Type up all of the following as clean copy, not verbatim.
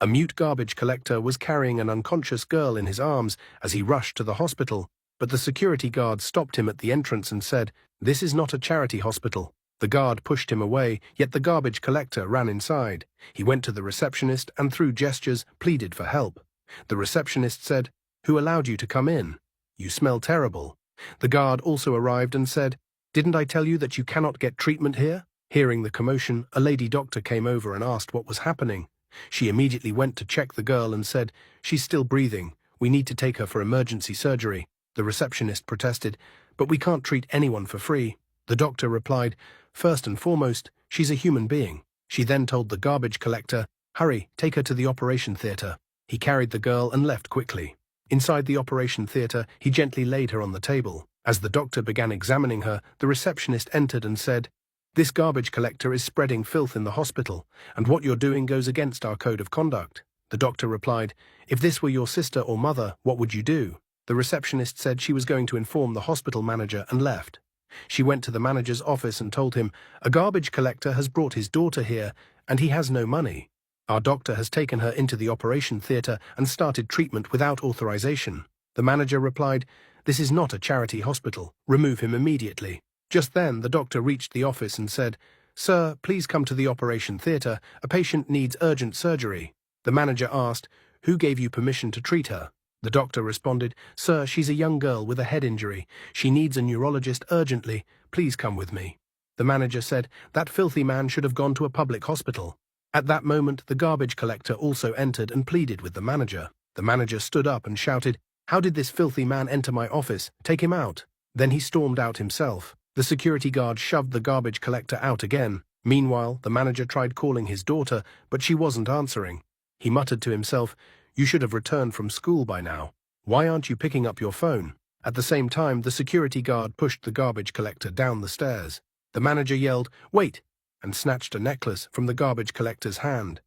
A mute garbage collector was carrying an unconscious girl in his arms as he rushed to the hospital, but the security guard stopped him at the entrance and said, "This is not a charity hospital." The guard pushed him away, yet the garbage collector ran inside. He went to the receptionist and through gestures pleaded for help. The receptionist said, "Who allowed you to come in? You smell terrible." The guard also arrived and said, "Didn't I tell you that you cannot get treatment here?" Hearing the commotion, a lady doctor came over and asked what was happening. She immediately went to check the girl and said, "She's still breathing. We need to take her for emergency surgery." The receptionist protested, "But we can't treat anyone for free." The doctor replied, "First and foremost, she's a human being." She then told the garbage collector, "Hurry, take her to the operation theater." He carried the girl and left quickly. Inside the operation theater, he gently laid her on the table. As the doctor began examining her, the receptionist entered and said, "This garbage collector is spreading filth in the hospital, and what you're doing goes against our code of conduct." The doctor replied, "If this were your sister or mother, what would you do?" The receptionist said she was going to inform the hospital manager and left. She went to the manager's office and told him, "A garbage collector has brought his daughter here, and he has no money. Our doctor has taken her into the operation theater and started treatment without authorization." The manager replied, "This is not a charity hospital. Remove him immediately." Just then, the doctor reached the office and said, "Sir, please come to the operation theater. A patient needs urgent surgery." The manager asked, "Who gave you permission to treat her?" The doctor responded, "Sir, she's a young girl with a head injury. She needs a neurologist urgently. Please come with me." The manager said, "That filthy man should have gone to a public hospital." At that moment, the garbage collector also entered and pleaded with the manager. The manager stood up and shouted, "How did this filthy man enter my office? Take him out." Then he stormed out himself. The security guard shoved the garbage collector out again. Meanwhile, the manager tried calling his daughter, but she wasn't answering. He muttered to himself, "You should have returned from school by now. Why aren't you picking up your phone?" At the same time, the security guard pushed the garbage collector down the stairs. The manager yelled, "Wait!" and snatched a necklace from the garbage collector's hand.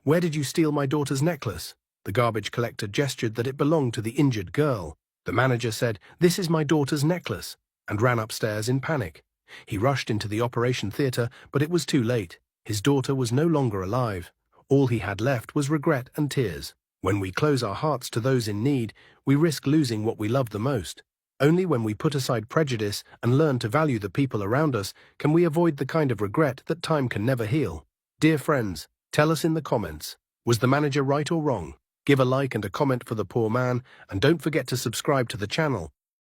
"Where did you steal my daughter's necklace?" The garbage collector gestured that it belonged to the injured girl. The manager said, "This is my daughter's necklace," and ran upstairs in panic. He rushed into the operation theater, but it was too late. His daughter was no longer alive. All he had left was regret and tears. When we close our hearts to those in need, we risk losing what we love the most. Only when we put aside prejudice and learn to value the people around us can we avoid the kind of regret that time can never heal. Dear friends, tell us in the comments, was the manager right or wrong? Give a like and a comment for the poor man, and don't forget to subscribe to the channel